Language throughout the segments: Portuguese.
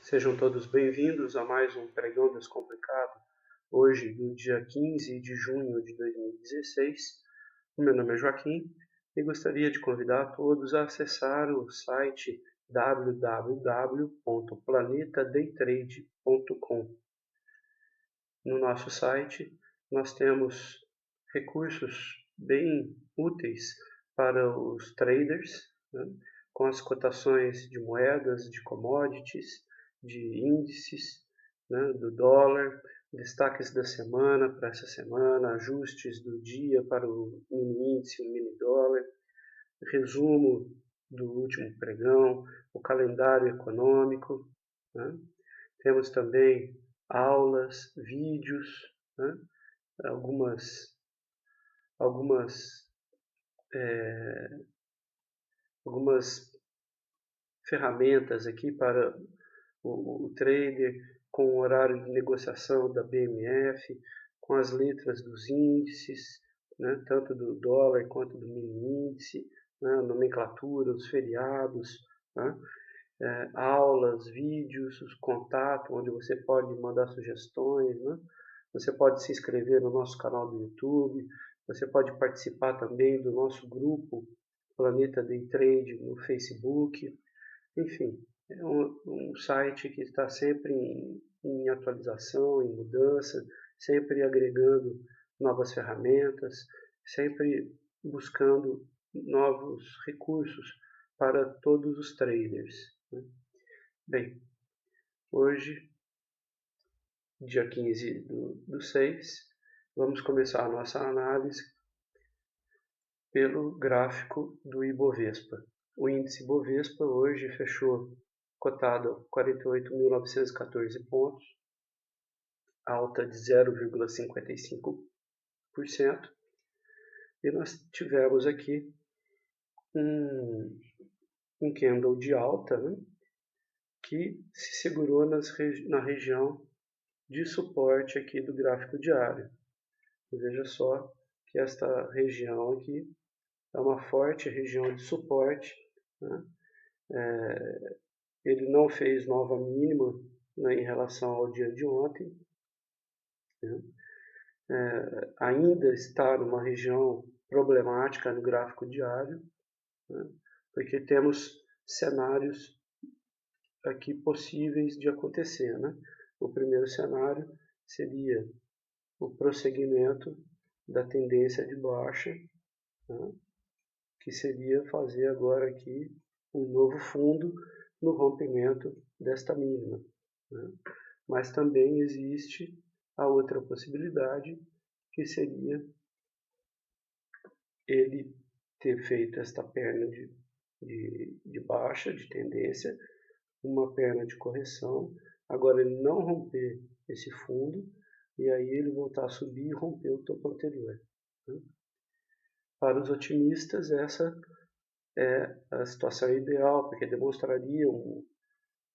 Sejam todos bem-vindos a mais um Pregão Descomplicado, hoje do dia 15 de junho de 2016. O meu nome é Joaquim e gostaria de convidar todos a acessar o site www.planetadaytrade.com. No nosso site nós temos recursos bem úteis para os traders, né, com as cotações de moedas, de commodities, de índices, né, do dólar, destaques da semana para essa semana, ajustes do dia para o mini índice, o mini dólar, resumo do último pregão, o calendário econômico, né? Temos também aulas, vídeos, né? algumas ferramentas aqui para o trader, com o horário de negociação da BMF, com as letras dos índices, né, tanto do dólar quanto do mini índice, né, a nomenclatura, os feriados, né, aulas, vídeos, os contatos, onde você pode mandar sugestões, né? Você pode se inscrever no nosso canal do YouTube, você pode participar também do nosso grupo Planeta Day Trade no Facebook. Enfim, é um site que está sempre em atualização, em mudança, sempre agregando novas ferramentas, sempre buscando novos recursos para todos os traders, né? Bem, hoje, dia 15 do 6, vamos começar a nossa análise pelo gráfico do Ibovespa. O índice Ibovespa hoje fechou cotado a 48.914 pontos, alta de 0,55%. E nós tivemos aqui um candle de alta, né, que se segurou na região de suporte aqui do gráfico diário. E veja só que esta região aqui é uma forte região de suporte, né? Ele não fez nova mínima, né, em relação ao dia de ontem, né? Ainda está numa região problemática no gráfico diário, né, porque temos cenários aqui possíveis de acontecer, né? O primeiro cenário seria o prosseguimento da tendência de baixa, né, que seria fazer agora aqui um novo fundo no rompimento desta mínima, né? Mas também existe a outra possibilidade, que seria ele ter feito esta perna de baixa, de tendência, uma perna de correção, agora ele não romper esse fundo, e aí ele voltar a subir e romper o topo anterior, né? Para os otimistas, essa é a situação ideal, porque demonstraria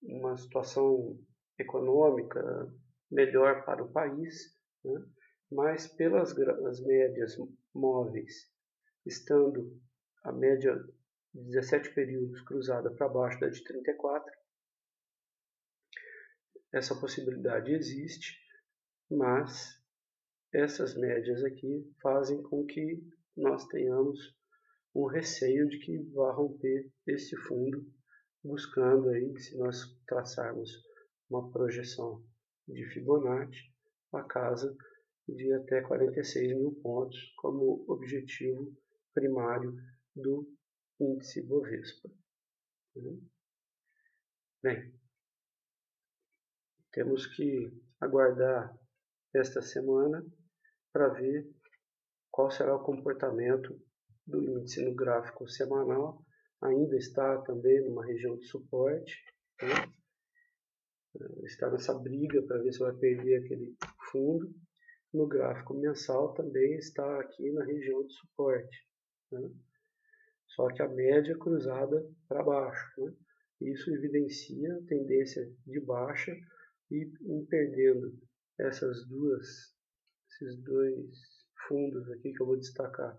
uma situação econômica melhor para o país, né? Mas pelas as médias móveis, estando a média de 17 períodos cruzada para baixo da de 34, essa possibilidade existe, mas essas médias aqui fazem com que nós tenhamos um receio de que vá romper esse fundo, buscando aí, se nós traçarmos uma projeção de Fibonacci, a casa de até 46 mil pontos como objetivo primário do índice Bovespa. Bem, temos que aguardar esta semana para ver qual será o comportamento do índice no gráfico semanal. Ainda está também numa região de suporte, né? Está nessa briga para ver se vai perder aquele fundo. No gráfico mensal também está aqui na região de suporte, né? Só que a média cruzada para baixo, né? Isso evidencia a tendência de baixa, e perdendo esses dois fundos aqui que eu vou destacar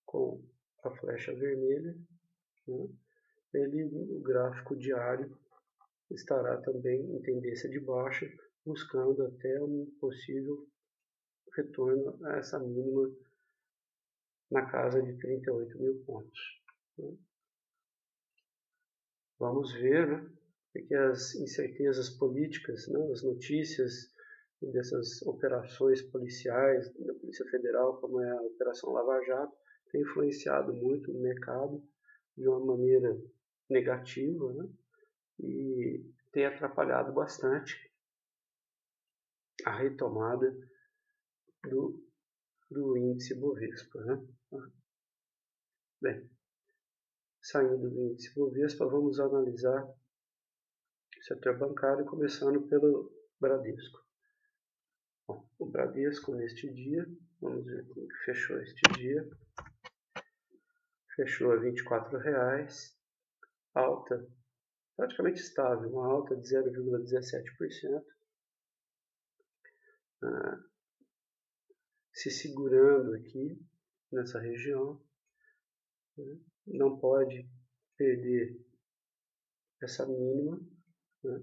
com a flecha vermelha, né? O gráfico diário estará também em tendência de baixa, buscando até um possível retorno a essa mínima na casa de 38 mil pontos. Vamos ver, né, que as incertezas políticas, né, as notícias dessas operações policiais da Polícia Federal, como é a Operação Lava Jato, tem influenciado muito o mercado de uma maneira negativa, né, e tem atrapalhado bastante a retomada do índice Bovespa. Né? Bem, saindo do índice Bovespa, vamos analisar o setor bancário, começando pelo Bradesco. Bom, o Bradesco neste dia, vamos ver como que fechou este dia, fechou a R$ 24,00, alta praticamente estável, uma alta de 0,17%, se segurando aqui nessa região, né? Não pode perder essa mínima, né?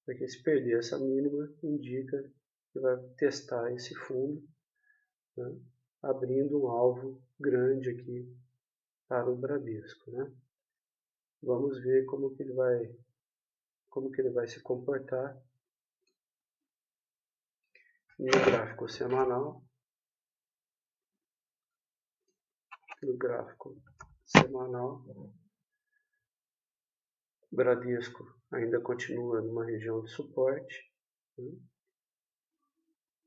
Porque se perder essa mínima indica que vai testar esse fundo, né? Abrindo um alvo grande aqui para o Bradesco, né? Vamos ver como que ele vai se comportar no gráfico semanal. No gráfico semanal, o Bradesco ainda continua numa região de suporte, né?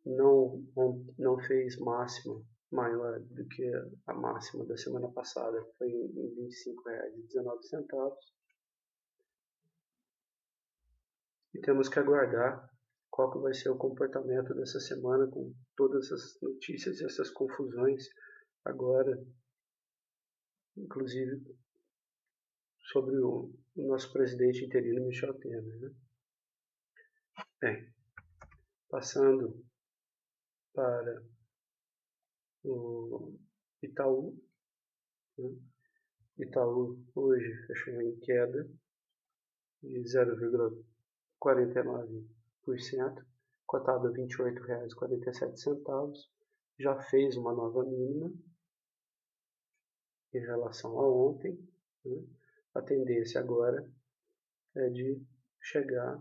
Não fez máxima maior do que a máxima da semana passada, que foi em R$ 25,19. E temos que aguardar qual que vai ser o comportamento dessa semana com todas essas notícias e essas confusões agora, inclusive sobre o nosso presidente interino Michel Temer. Né? Bem, passando para o Itaú. Né? Itaú hoje fechou em queda de 0,49%, cotado a R$ 28,47, já fez uma nova mínima em relação a ontem. Né? A tendência agora é de chegar,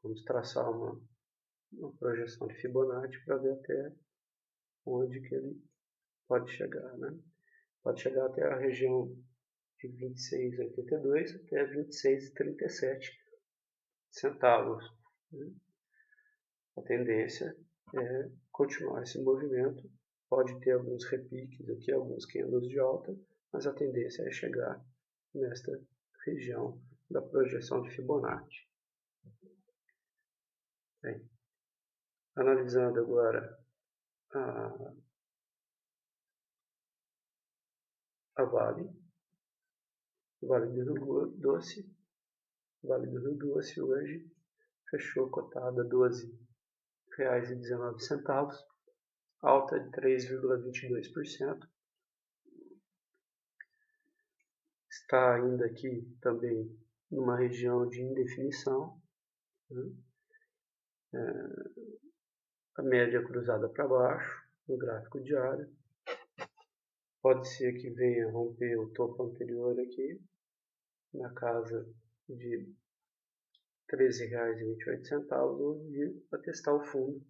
vamos traçar uma projeção de Fibonacci para ver até onde que ele pode chegar. Né? Pode chegar até a região de 26,82 até 26,37 centavos. Né? A tendência é continuar esse movimento. Pode ter alguns repiques aqui, alguns candles de alta, mas a tendência é chegar nesta região da projeção de Fibonacci. Bem, analisando agora a Vale do Rio Doce. Vale do Rio Doce hoje fechou cotada a R$ 12,19, alta de 3,22%. Está ainda aqui também numa região de indefinição. Né? A média cruzada para baixo no gráfico diário. Pode ser que venha romper o topo anterior aqui, na casa de R$ 13,28, ou vir para testar o fundo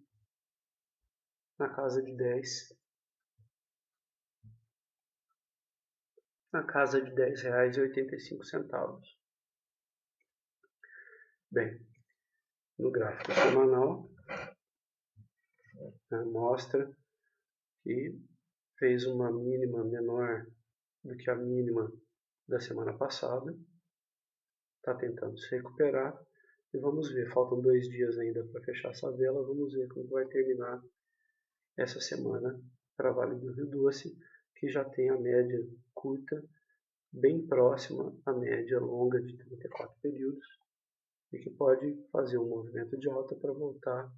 na casa de 10. Na casa de R$ 10,85. Bem, no gráfico semanal, mostra que fez uma mínima menor do que a mínima da semana passada, está tentando se recuperar, e vamos ver, faltam 2 dias ainda para fechar essa vela, vamos ver como vai terminar essa semana para Vale do Rio Doce, que já tem a média curta bem próxima à média longa de 34 períodos, e que pode fazer um movimento de alta para voltar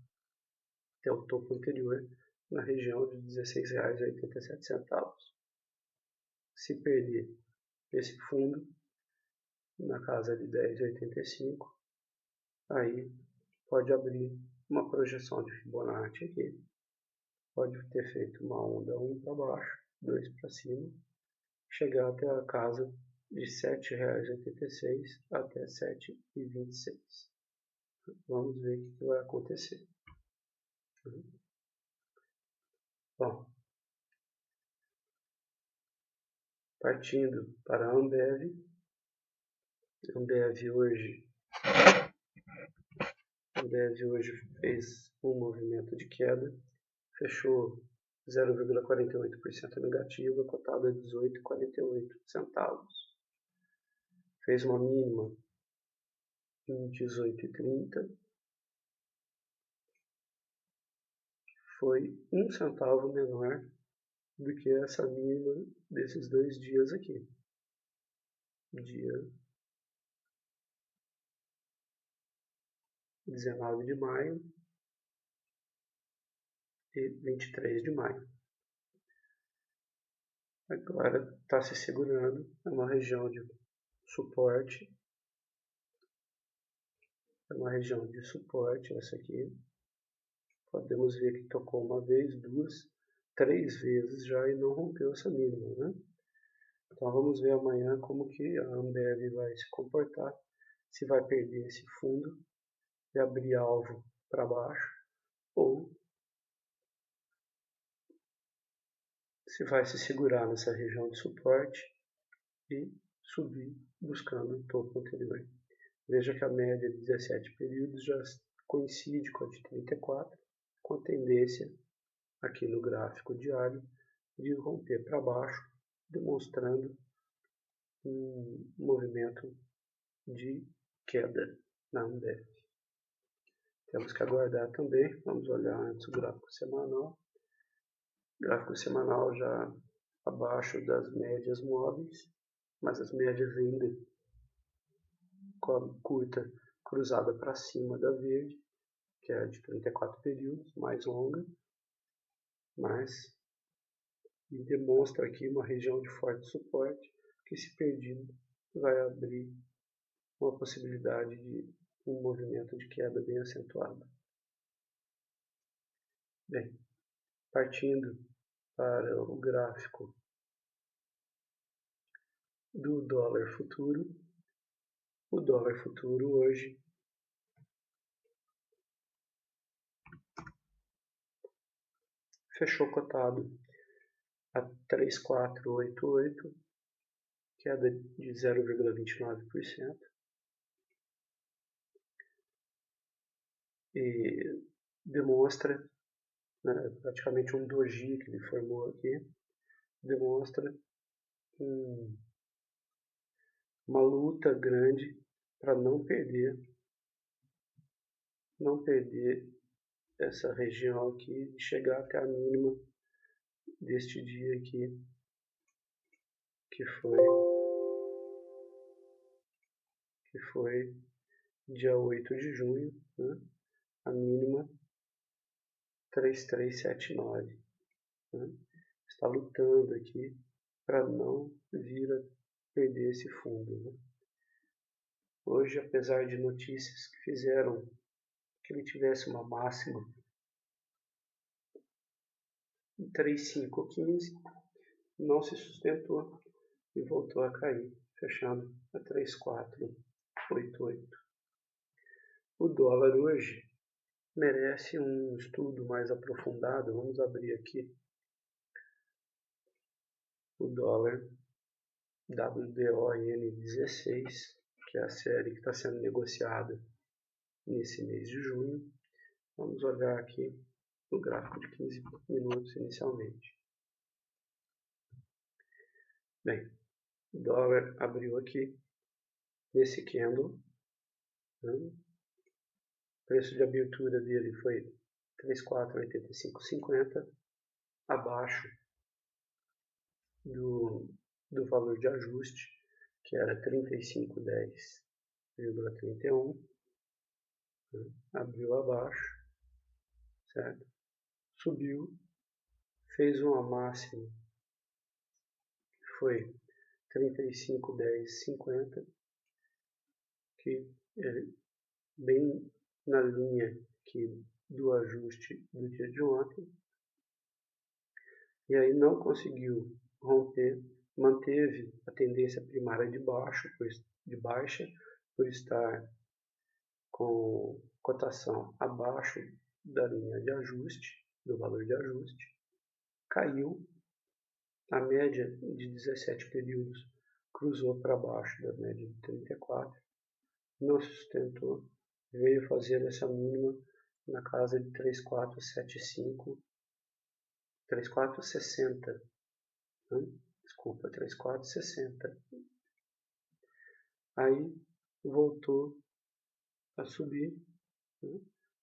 até o topo anterior na região de R$ 16,87. Se perder esse fundo, na casa de 10,85, aí pode abrir uma projeção de Fibonacci aqui, pode ter feito uma onda 1 para baixo, 2 para cima, chegar até a casa de R$ 7,86 até R$ 7,26. Vamos ver o que vai acontecer. Bom, partindo para a Ambev hoje fez um movimento de queda, fechou 0,48% negativa, cotada a 18,48 centavos. Fez uma mínima em 18,30, foi 1 centavo menor do que essa mínima desses 2 dias aqui. Dia 19 de maio e 23 de maio. Agora está se segurando, é uma região de suporte. É uma região de suporte essa aqui. Podemos ver que tocou uma vez, 2, 3 vezes já e não rompeu essa mínima, né? Então vamos ver amanhã como que a Ambev vai se comportar, se vai perder esse fundo e abrir alvo para baixo, ou se vai se segurar nessa região de suporte e subir buscando o topo anterior. Veja que a média de 17 períodos já coincide com a de 34, com a tendência aqui no gráfico diário de romper para baixo, demonstrando um movimento de queda na Ambev. Temos que aguardar também, vamos olhar antes o gráfico semanal. O gráfico semanal já abaixo das médias móveis, mas as médias ainda com a curta cruzada para cima da verde, que é de 34 períodos, mais longa, mas demonstra aqui uma região de forte suporte, que se perdido vai abrir uma possibilidade de um movimento de queda bem acentuado. Bem, partindo para o gráfico do dólar futuro, o dólar futuro hoje fechou cotado a 3,488, queda de 0,29%, e demonstra, né, praticamente um doji que ele formou aqui, demonstra uma luta grande para não perder essa região aqui e chegar até a mínima deste dia aqui, que foi dia 8 de junho, né? A mínima 3,379, né? Está lutando aqui para não vir a perder esse fundo, né? Hoje, apesar de notícias que fizeram que ele tivesse uma máxima em 3,515, não se sustentou e voltou a cair, fechando a 3,488. O dólar hoje merece um estudo mais aprofundado. Vamos abrir aqui o dólar WDON16, que é a série que está sendo negociada nesse mês de junho. Vamos olhar aqui no gráfico de 15 minutos inicialmente. Bem, o dólar abriu aqui nesse candle, né? O preço de abertura dele foi 3,485,50, abaixo do valor de ajuste, que era 3510,31, né? Abriu abaixo, certo? Subiu, fez uma máxima que foi 3510,50, que ele bem na linha aqui do ajuste do dia de ontem, e aí não conseguiu romper, manteve a tendência primária de baixa por estar com cotação abaixo da linha de ajuste, do valor de ajuste, caiu, a média de 17 períodos cruzou para baixo da média de 34, não se sustentou, veio fazer essa mínima na casa de 3475, 3460, desculpa, 3460. Aí voltou a subir, né?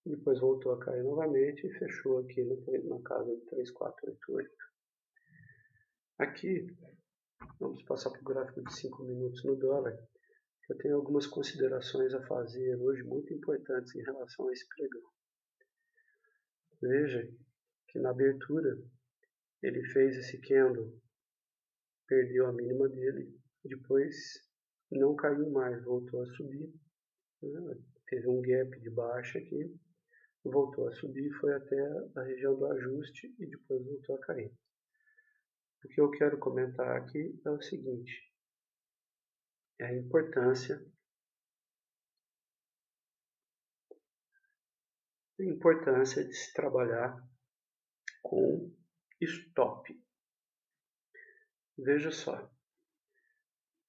Depois voltou a cair novamente e fechou aqui na casa de 3488. Aqui, vamos passar para o gráfico de 5 minutos no dólar. Eu tenho algumas considerações a fazer hoje muito importantes em relação a esse pregão. Veja que na abertura ele fez esse candle, perdeu a mínima dele, depois não caiu mais, voltou a subir, né? Teve um gap de baixa aqui, voltou a subir, foi até a região do ajuste e depois voltou a cair. O que eu quero comentar aqui é o seguinte, é a importância de se trabalhar com stop. Veja só,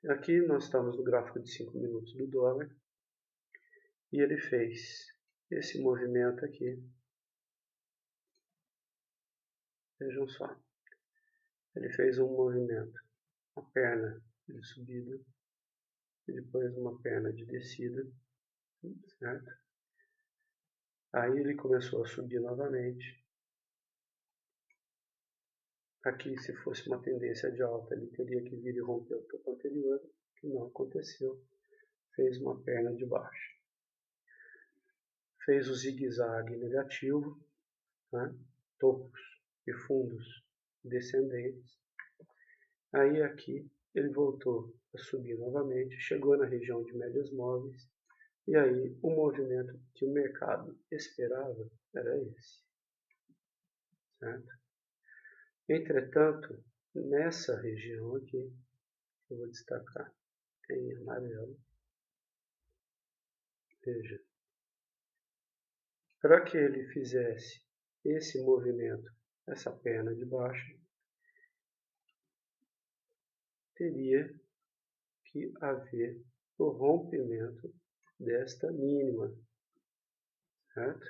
aqui nós estamos no gráfico de 5 minutos do dólar e ele fez esse movimento aqui. Vejam só, ele fez um movimento, uma perna de subida e depois uma perna de descida, certo? Aí ele começou a subir novamente. Aqui, se fosse uma tendência de alta, ele teria que vir e romper o topo anterior, que não aconteceu. Fez uma perna de baixa. Fez o zigue-zague negativo, né? Topos e fundos descendentes. Aí aqui ele voltou a subir novamente, chegou na região de médias móveis, e aí o movimento que o mercado esperava era esse, certo? Entretanto, nessa região aqui, eu vou destacar em amarelo, veja, para que ele fizesse esse movimento, essa perna de baixo, teria que haver o rompimento desta mínima, certo?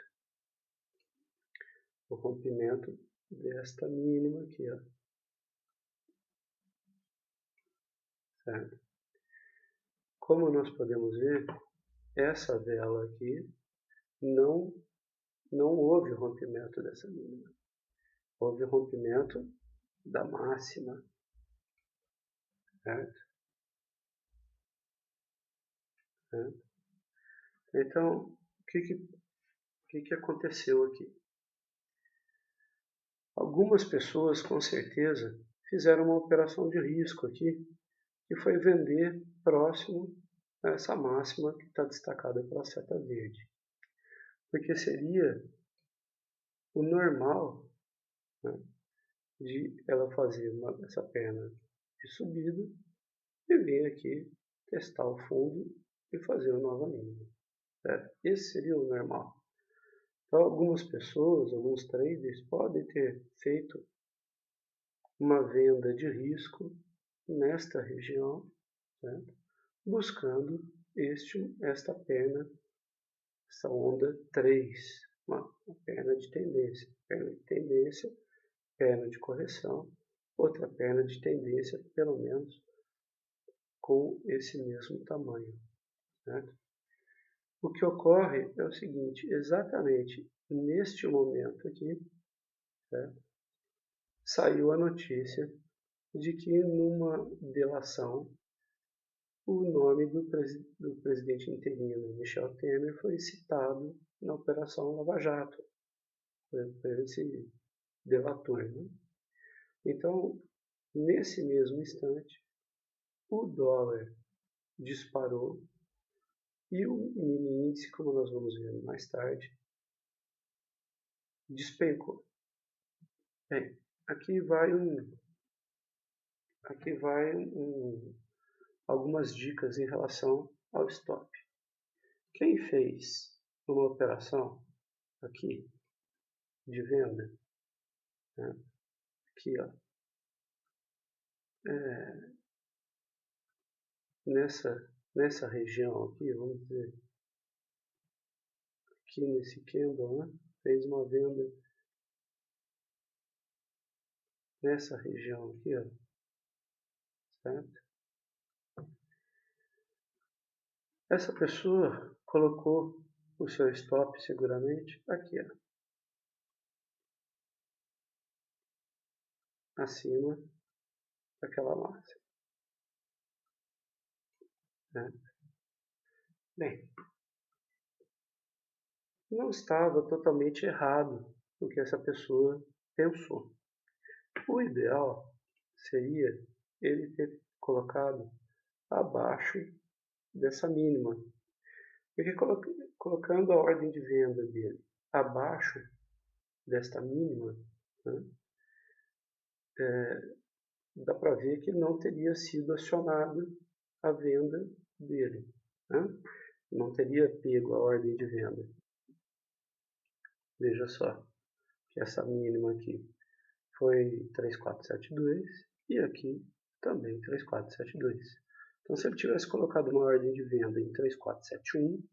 O rompimento desta mínima aqui, ó, certo? Como nós podemos ver, essa vela aqui não houve rompimento dessa mínima. Houve rompimento da máxima, certo? Então, o que aconteceu aqui? Algumas pessoas, com certeza, fizeram uma operação de risco aqui, que foi vender próximo a essa máxima que está destacada pela seta verde. Porque seria o normal, né, de ela fazer essa perna de subida e vir aqui testar o fundo e fazer uma nova mínima. Certo? Esse seria o normal. Então, algumas pessoas, alguns traders podem ter feito uma venda de risco nesta região, certo? Buscando esta perna, essa onda 3, uma perna de tendência, perna de correção, outra perna de tendência, pelo menos com esse mesmo tamanho, certo? O que ocorre é o seguinte, exatamente neste momento aqui, certo? Saiu a notícia de que numa delação o nome do presidente interino, Michel Temer, foi citado na Operação Lava Jato, por esse delator, né? Então, nesse mesmo instante, o dólar disparou E o mini índice, como nós vamos ver mais tarde, despencou. Bem, aqui vai algumas dicas em relação ao stop. Quem fez uma operação aqui de venda, né, aqui, ó, nessa região aqui, vamos dizer, aqui nesse candle, né, fez uma venda nessa região aqui, ó, certo? Essa pessoa colocou o seu stop seguramente aqui, ó, acima daquela máxima, né? Bem, não estava totalmente errado o que essa pessoa pensou. O ideal seria ele ter colocado abaixo dessa mínima. Porque colocando a ordem de venda dele abaixo desta mínima, né, dá para ver que não teria sido acionado a venda dele, né? Não teria pego a ordem de venda. Veja só que essa mínima aqui foi 3472 e aqui também 3472. Então, se ele tivesse colocado uma ordem de venda em 3471,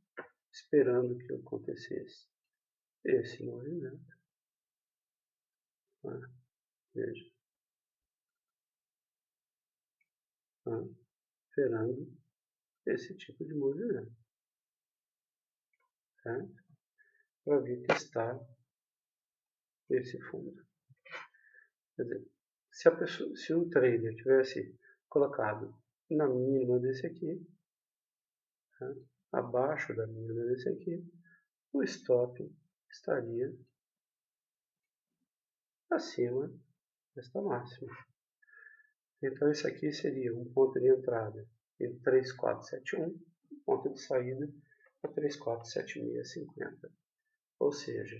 esperando que acontecesse esse movimento, né? Veja, né? Esperando esse tipo de movimento, certo? Para vir testar esse fundo. Quer dizer, se o trader tivesse colocado na mínima desse aqui, né, abaixo da mínima desse aqui, o stop estaria acima desta máxima. Então, esse aqui seria um ponto de entrada em 3471, ponto de saída a 347650. Ou seja,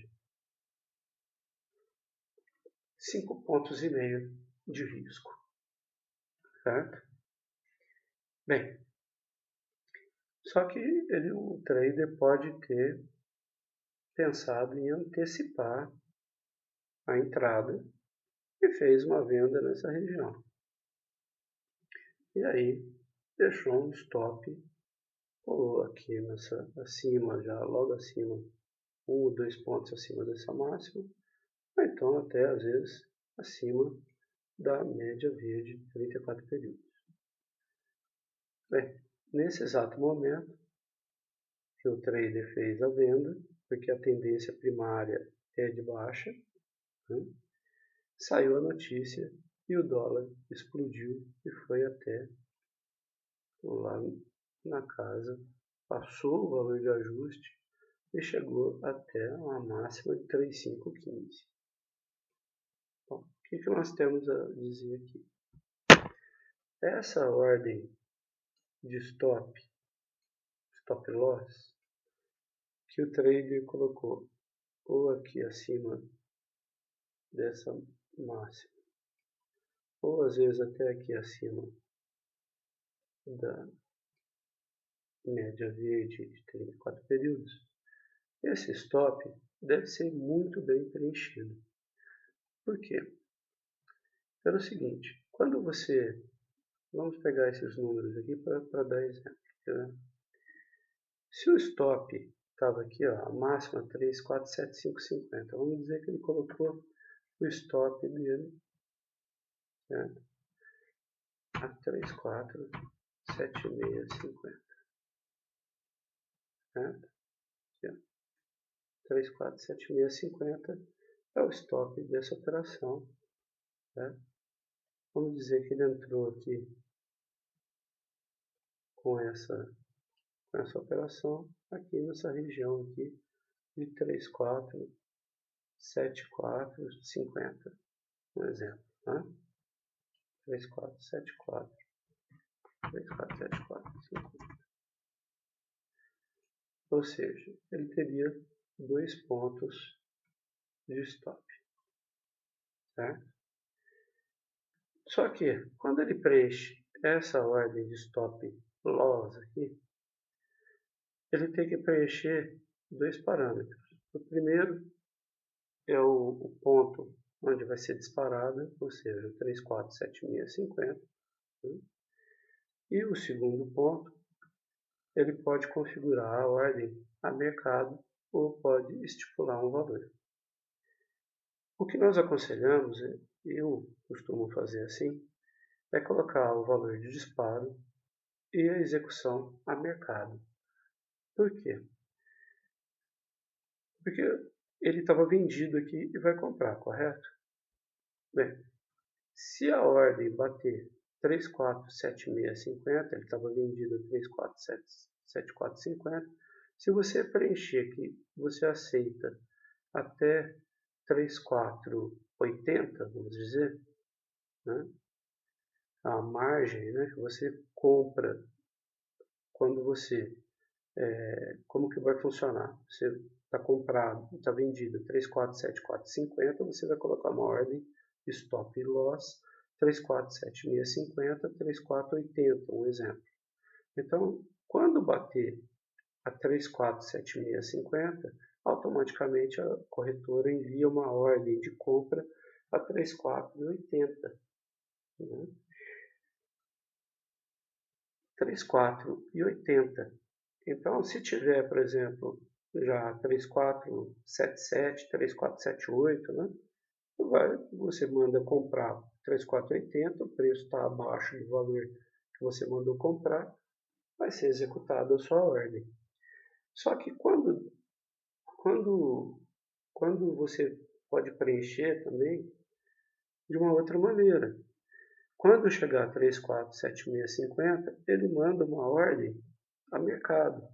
5,5 pontos de risco, certo? Bem, só que o trader pode ter pensado em antecipar a entrada e fez uma venda nessa região. E aí deixou um stop, ou aqui acima, já logo acima, 1 ou 2 pontos acima dessa máxima, ou então até às vezes acima da média verde de 34 períodos. Bem, nesse exato momento que o trader fez a venda, porque a tendência primária é de baixa, né, saiu a notícia e o dólar explodiu e foi até lá na casa, passou o valor de ajuste e chegou até uma máxima de 3,515. Bom, o que nós temos a dizer aqui? Essa ordem de stop loss, que o trader colocou ou aqui acima dessa máxima, ou às vezes até aqui acima da média verde de 34 períodos, esse stop deve ser muito bem preenchido. Por quê? Pelo seguinte, quando você... Vamos pegar esses números aqui para dar exemplo, né? Se o stop estava aqui, ó, a máxima 3,47550, vamos dizer que ele colocou o stop dele, certo, a 3,47650, certo? Aqui, ó, 3,47650 é o stop dessa operação, certo? Vamos dizer que ele entrou aqui com essa operação aqui nessa região aqui de 3,47450, um exemplo, tá? 3,474, 3,47450. ou seja, ele teria 2 pontos de stop, certo? Só que, quando ele preenche essa ordem de stop loss aqui, ele tem que preencher 2 parâmetros. O primeiro é o ponto onde vai ser disparada, ou seja, 347650. Né? E o segundo ponto, ele pode configurar a ordem a mercado ou pode estipular um valor. O que nós aconselhamos, eu costumo fazer assim, é colocar o valor de disparo e a execução a mercado. Por quê? Porque ele estava vendido aqui e vai comprar, correto? Bem, se a ordem bater 347650, ele estava vendido a 347450, se você preencher aqui, você aceita até 3480, vamos dizer, né? A margem, né, que você compra quando você, como que vai funcionar? Você está comprado, está vendido 347450, você vai colocar uma ordem stop loss 347650, 3480, um exemplo. Então, quando bater a 347650, automaticamente a corretora envia uma ordem de compra a 3480. Né? 3480. Então, se tiver, por exemplo, já 3477, 3478, né? Você manda comprar 3480, o preço está abaixo do valor que você mandou comprar, vai ser executada a sua ordem. Só que quando você pode preencher também de uma outra maneira. Quando chegar a 347650, ele manda uma ordem a mercado.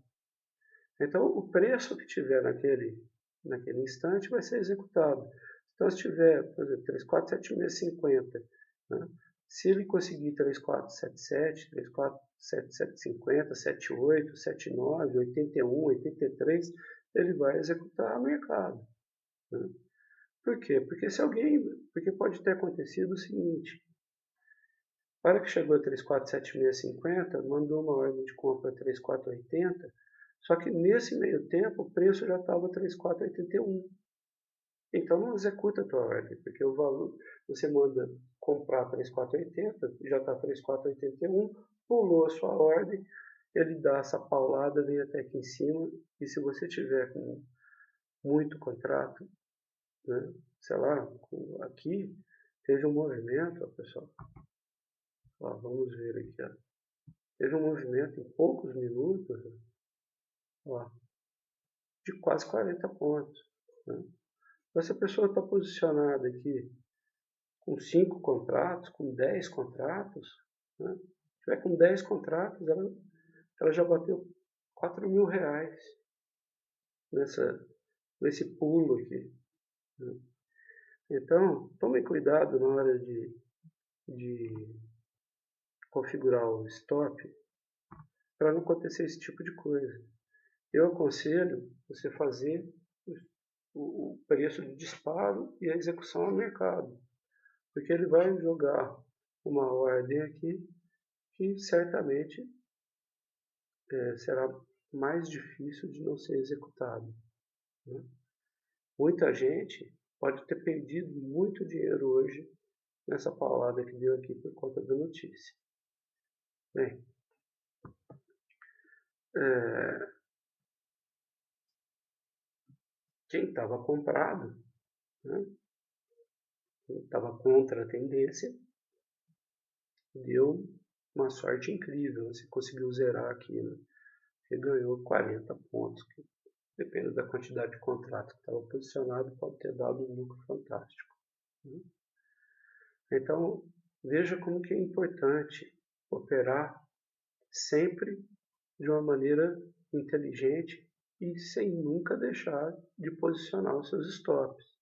Então, o preço que tiver naquele instante vai ser executado. Então, se tiver, por exemplo, 347650, né? Se ele conseguir 3477, 347750, 78, 79, 81, 83, ele vai executar a mercado. Né? Por quê? Porque pode ter acontecido o seguinte: a hora que chegou a 347650, mandou uma ordem de compra 3480, só que nesse meio tempo o preço já estava 3481. Então não executa a tua ordem, porque o valor, você manda comprar 3480, já está 3481, pulou a sua ordem, ele dá essa paulada, vem até aqui em cima, e se você tiver com muito contrato, né, sei lá, aqui teve um movimento, ó, pessoal. Ó, vamos ver aqui, ó. Teve um movimento em poucos minutos, ó, de quase 40 pontos. Né? Então, se a pessoa está posicionada aqui com 5 contratos, com 10 contratos, né? Se tiver com 10 contratos, ela já bateu R$ 4.000 nesse pulo aqui. Né? Então, tome cuidado na hora de configurar o stop para não acontecer esse tipo de coisa. Eu aconselho você fazer o preço de disparo e a execução ao mercado, porque ele vai jogar uma ordem aqui que certamente será mais difícil de não ser executado. Né? Muita gente pode ter perdido muito dinheiro hoje nessa paulada que deu aqui por conta da notícia. Bem, quem estava comprado, né, estava contra a tendência, deu uma sorte incrível. Você conseguiu zerar aqui, né? Você ganhou 40 pontos, que depende da quantidade de contrato que estava posicionado, pode ter dado um lucro fantástico. Né? Então, veja como que é importante operar sempre de uma maneira inteligente e sem nunca deixar de posicionar os seus stops.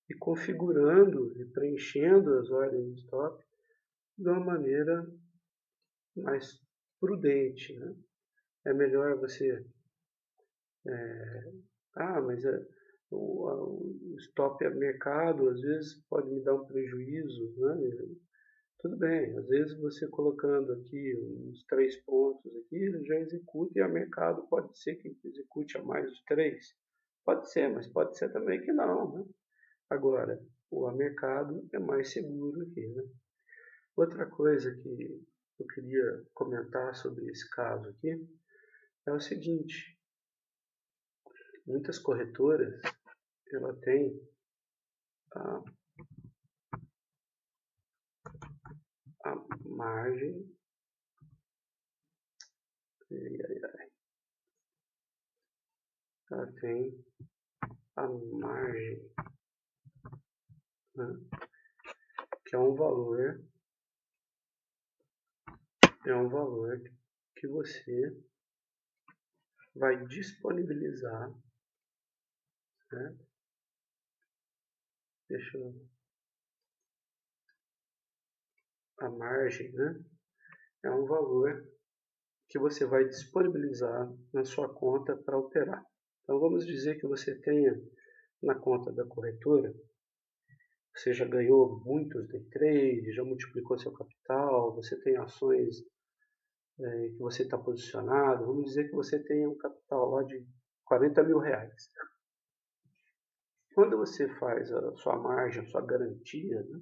E configurando e preenchendo as ordens de stop de uma maneira mais prudente. Né? É melhor você Mas o stop a mercado às vezes pode me dar um prejuízo, né? Tudo bem, às vezes você colocando aqui uns 3 pontos aqui, ele já executa e a mercado pode ser que execute a mais os 3. Pode ser, mas pode ser também que não, né? Agora, o mercado é mais seguro aqui, né? Outra coisa que eu queria comentar sobre esse caso aqui é o seguinte: muitas corretoras ela tem a, a margem, ela tem a margem, né, que é um valor que você vai disponibilizar, né? A margem, né? É um valor que você vai disponibilizar na sua conta para operar. Então vamos dizer que você tenha na conta da corretora, você já ganhou muitos day trade, já multiplicou seu capital, você tem ações que você está posicionado, vamos dizer que você tenha um capital lá de 40 mil reais. Quando você faz a sua margem, a sua garantia, né,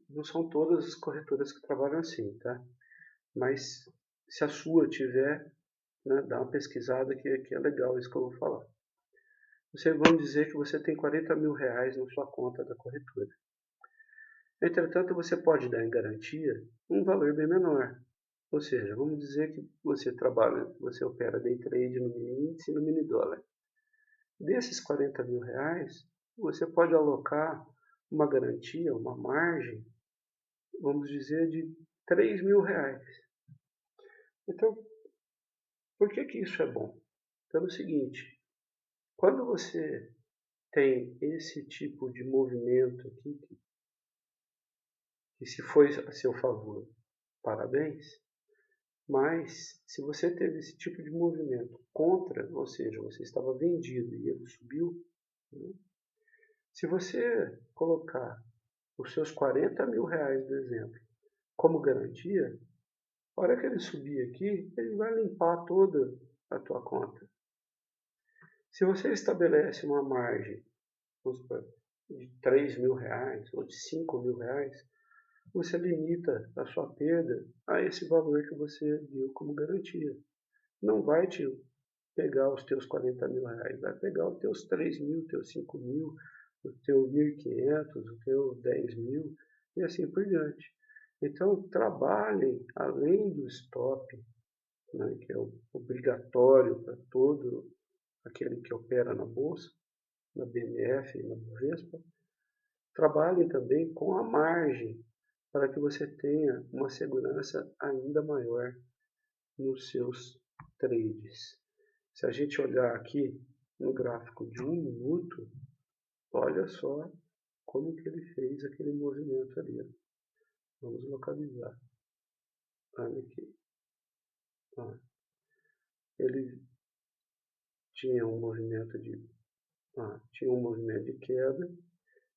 não são todas as corretoras que trabalham assim, tá? Mas se a sua tiver, né, dá uma pesquisada que é legal isso que eu vou falar. Vamos dizer que você tem 40 mil reais na sua conta da corretora. Entretanto, você pode dar em garantia um valor bem menor. Ou seja, vamos dizer que você opera day trade no mini índice e no mini dólar. Desses 40 mil reais, você pode alocar uma garantia, uma margem, vamos dizer, de 3 mil reais. Então, por que isso é bom? Pelo seguinte, quando você tem esse tipo de movimento aqui, que se foi a seu favor, parabéns, mas se você teve esse tipo de movimento contra, ou seja, você estava vendido e ele subiu, né? Se você colocar os seus 40 mil reais, por exemplo, como garantia, a hora que ele subir aqui, ele vai limpar toda a tua conta. Se você estabelece uma margem, vamos supor, de 3 mil reais ou de 5 mil reais, você limita a sua perda a esse valor que você deu como garantia. Não vai te pegar os teus 40 mil reais, vai pegar os teus 3 mil, os teus 5 mil, o teu 1.500, o teu 10 mil e assim por diante. Então, trabalhem além do stop, né, que é obrigatório para todo aquele que opera na Bolsa, na BMF e na Bovespa. Trabalhem também com a margem para que você tenha uma segurança ainda maior nos seus trades. Se a gente olhar aqui no gráfico de 1 minuto, olha só como que ele fez aquele movimento ali. Vamos localizar. Olha aqui. Ele tinha um movimento de queda,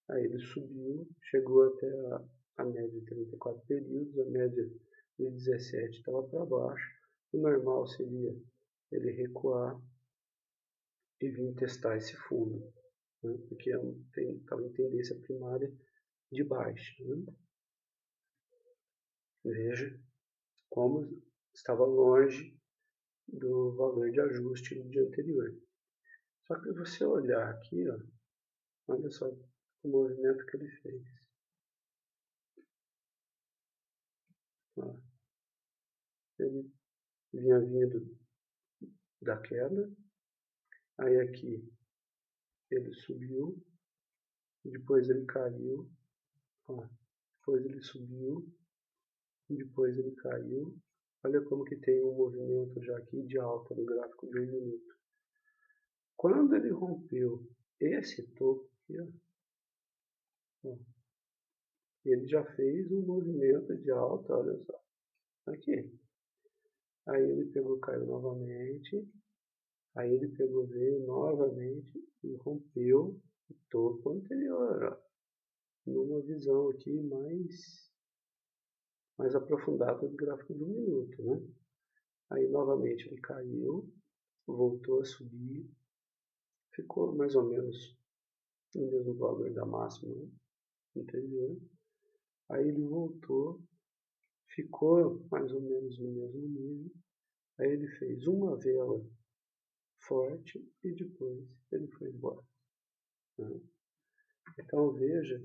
aí ele subiu, chegou até a média de 34 períodos, a média de 17 estava para baixo. O normal seria ele recuar e vir testar esse fundo, né? Porque estava em tendência primária de baixa. Né? Veja como estava longe do valor de ajuste do dia anterior. Só que se você olhar aqui, ó, olha só o movimento que ele fez. Ó, ele vinha vindo da queda, aí aqui ele subiu, depois ele caiu, ó, depois ele subiu, depois ele caiu. Olha como que tem um movimento já aqui de alta no gráfico de 1 minuto. Quando ele rompeu esse topo aqui, ó, ele já fez um movimento de alta, olha só, aqui. Aí ele pegou, caiu novamente, Aí ele pegou, veio novamente e rompeu o topo anterior, ó, numa visão aqui mais aprofundada do gráfico do minuto, né? Aí novamente ele caiu, voltou a subir, ficou mais ou menos no mesmo valor da máxima anterior. Aí ele voltou, ficou mais ou menos no mesmo nível. Aí ele fez uma vela forte e depois ele foi embora, né? Então veja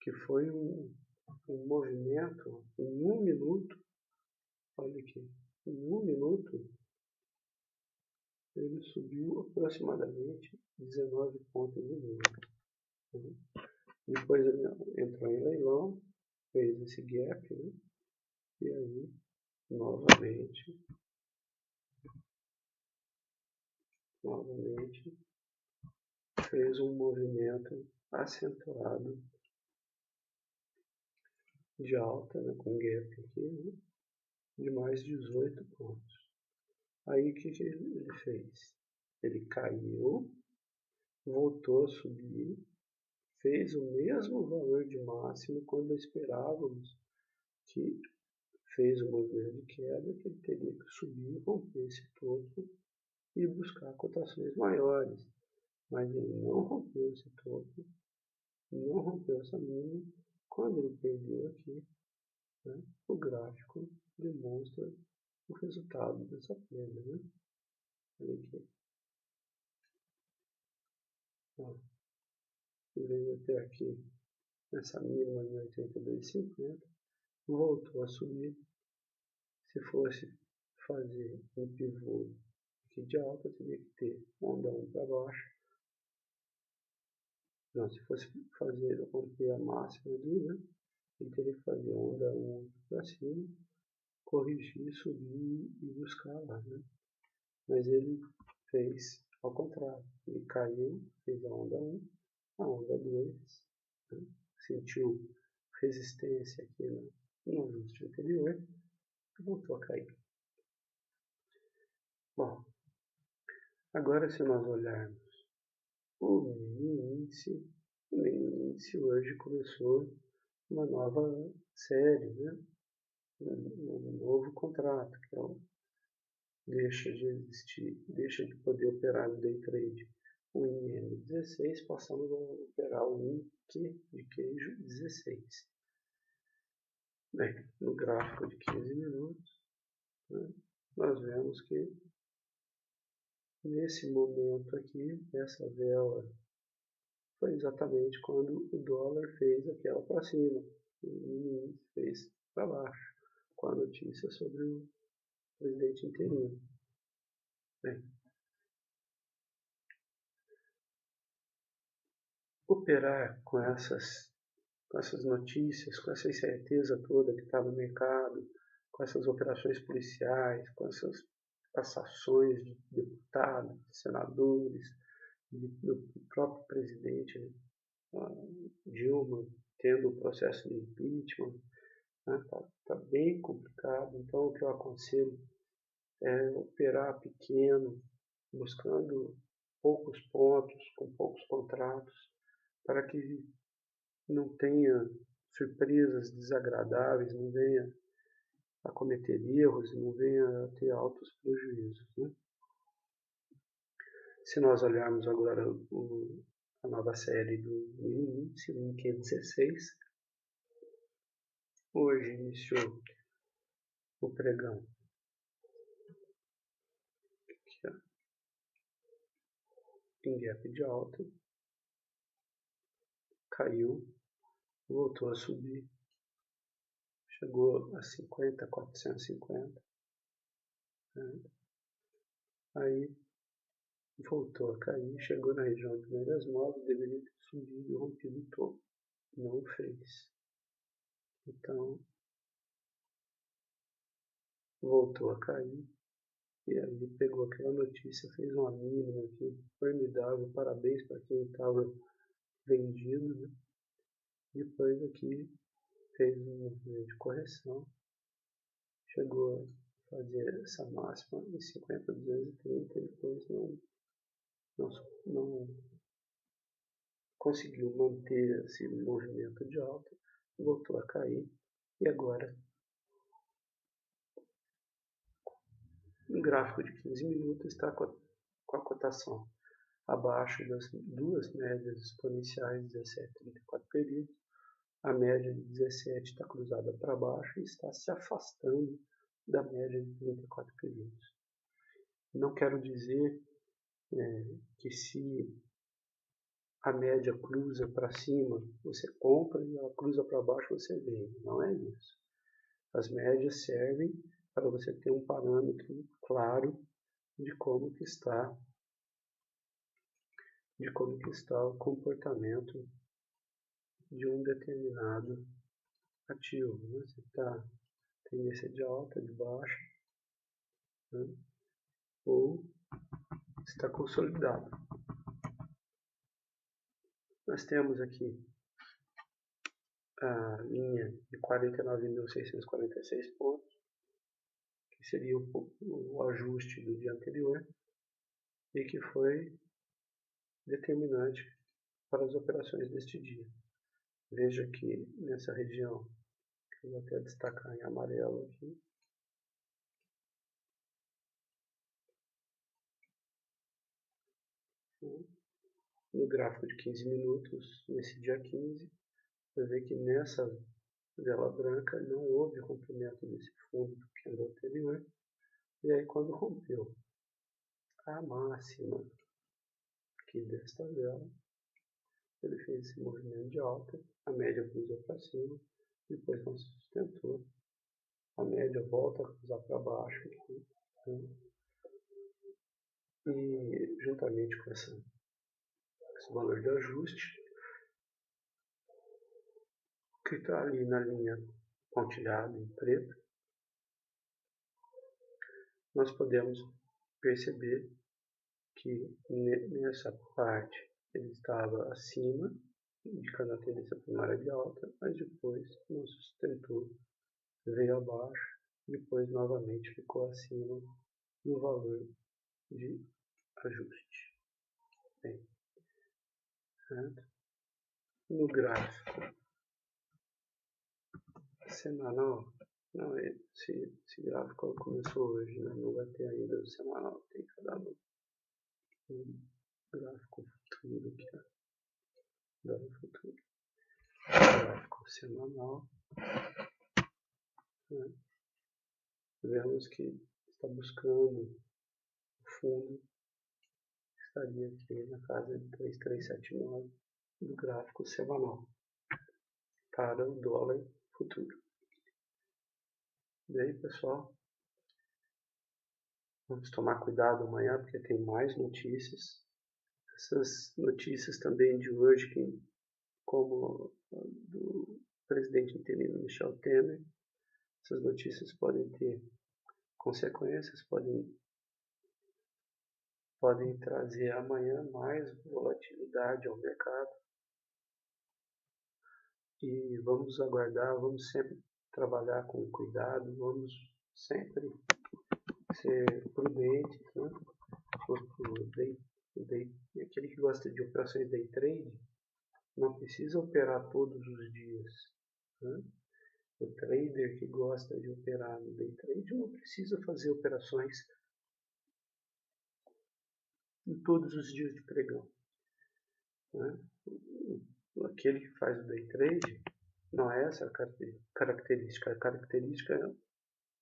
que foi um movimento em 1 minuto. Olha aqui, em 1 minuto ele subiu aproximadamente 19 pontos de nível, né? Depois ele entrou em leilão, fez esse gap, né? E aí novamente fez um movimento acentuado de alta, né, com gap aqui, né, de mais 18 pontos. Aí o que ele fez? Ele caiu, voltou a subir, fez o mesmo valor de máximo quando esperávamos que fez o movimento de queda, que ele teria que subir, romper esse topo e buscar cotações maiores. Mas ele não rompeu esse topo, não rompeu essa mínima. Quando ele perdeu aqui, né, o gráfico demonstra o resultado dessa perda, né? Olha aqui. Ó, veio até aqui nessa mínima em 82,50, voltou a subir. Se fosse fazer um pivô aqui de alta, teria que ter onda 1 para baixo. Não, se fosse fazer romper a máxima ali, né, ele teria que fazer onda 1 para cima, corrigir, subir e buscar lá, né? Mas ele fez ao contrário. Ele caiu, fez a onda 1, a onda 2, né? Sentiu resistência aqui no ajuste anterior e voltou a cair. Bom, agora se nós olharmos o mini índice hoje começou uma nova série, né? Um novo contrato, que é o deixa de existir, deixa de poder operar no day trade o IN16, passamos a operar o INC de queijo 16. Bem, no gráfico de 15 minutos, né, nós vemos que nesse momento aqui, essa vela foi exatamente quando o dólar fez aquela para cima, e o índice fez para baixo, com a notícia sobre o presidente interino. Bem, operar com essas notícias, com essa incerteza toda que está no mercado, com essas operações policiais, com essas cassações de deputados, de senadores, do próprio presidente, né, Dilma, tendo o processo de impeachment, tá bem complicado. Então, o que eu aconselho é operar pequeno, buscando poucos pontos, com poucos contratos, para que não tenha surpresas desagradáveis, não venha a cometer erros, não venha a ter altos prejuízos, né? Se nós olharmos agora a nova série do mini índice, o Nikkei 16, hoje iniciou o pregão aqui, ó, em gap de alta, caiu, voltou a subir, chegou a 50.450, né? Aí voltou a cair, chegou na região de médias móveis, deveria ter subido e rompido o topo. Não fez. Então, voltou a cair. E aí pegou aquela notícia, fez uma mínima aqui, formidável, parabéns para quem estava vendido, né? Depois aqui fez um movimento de correção, chegou a fazer essa máxima em 50.230 e depois depois não conseguiu manter esse movimento de alta, voltou a cair e agora no gráfico de 15 minutos está com a cotação abaixo das duas médias exponenciais 17 e 34 períodos. A média de 17 está cruzada para baixo e está se afastando da média de 34 períodos. Não quero dizer que se a média cruza para cima, você compra, e ela cruza para baixo, você vende. Não é isso. As médias servem para você ter um parâmetro claro de como que está o comportamento de um determinado ativo. Né? Você está tendência de alta, de baixa, né? Ou está consolidado. Nós temos aqui a linha de 49.646 pontos, que seria o ajuste do dia anterior e que foi determinante para as operações deste dia. Veja que nessa região, que eu vou até destacar em amarelo aqui, no gráfico de 15 minutos, nesse dia 15, você vê que nessa vela branca não houve rompimento desse fundo do candle anterior, e aí quando rompeu a máxima aqui desta vela, ele fez esse movimento de alta, a média cruzou para cima, depois não se sustentou, a média volta a cruzar para baixo aqui, né? E juntamente com esse valor de ajuste, que está ali na linha pontilhada em preto, nós podemos perceber que nessa parte ele estava acima, indicando a tendência primária de alta, mas depois não se sustentou, veio abaixo, depois novamente ficou acima do valor de ajuste. Bem, certo? No gráfico semanal, não, esse gráfico começou hoje, né? Não vai ter ainda o semanal, tem que dar no gráfico futuro aqui, ó. Dado futuro. Gráfico semanal, né? Vemos que está buscando o fundo, estaria aqui na casa de 3.379 do gráfico semanal para o dólar futuro. Bem, pessoal, vamos tomar cuidado amanhã porque tem mais notícias. Essas notícias também de hoje, como do presidente interino Michel Temer, essas notícias podem ter consequências, podem trazer amanhã mais volatilidade ao mercado. E vamos aguardar, vamos sempre trabalhar com cuidado, vamos sempre ser prudentes, né? Aquele que gosta de operações day trade não precisa operar todos os dias, né? O trader que gosta de operar no day trade não precisa fazer operações em todos os dias de pregão, né? Aquele que faz o day trade não é essa a característica. A característica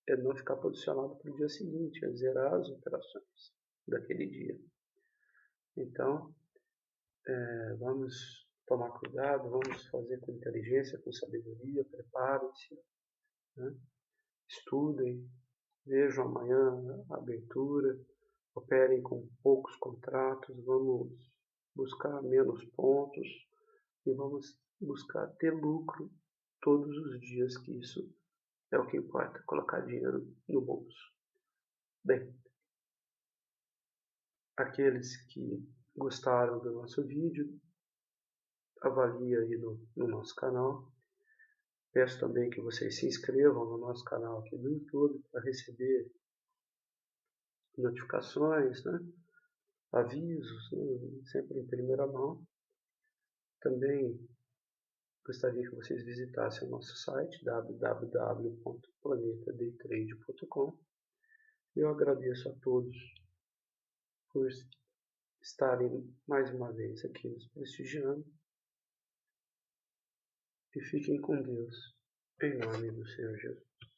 é não ficar posicionado para o dia seguinte, é zerar as operações daquele dia. Então, vamos tomar cuidado, vamos fazer com inteligência, com sabedoria, preparem-se, né? Estudem, vejam amanhã a abertura, operem com poucos contratos, vamos buscar menos pontos e vamos buscar ter lucro todos os dias, que isso é o que importa, colocar dinheiro no bolso. Bem, aqueles que gostaram do nosso vídeo, avalie aí no nosso canal. Peço também que vocês se inscrevam no nosso canal aqui no YouTube para receber notificações, né? avisos, né, sempre em primeira mão. Também gostaria que vocês visitassem o nosso site www.planetadaytrade.com. Eu agradeço a todos por estarem mais uma vez aqui nos prestigiando e fiquem com Deus, em nome do Senhor Jesus.